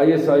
ISI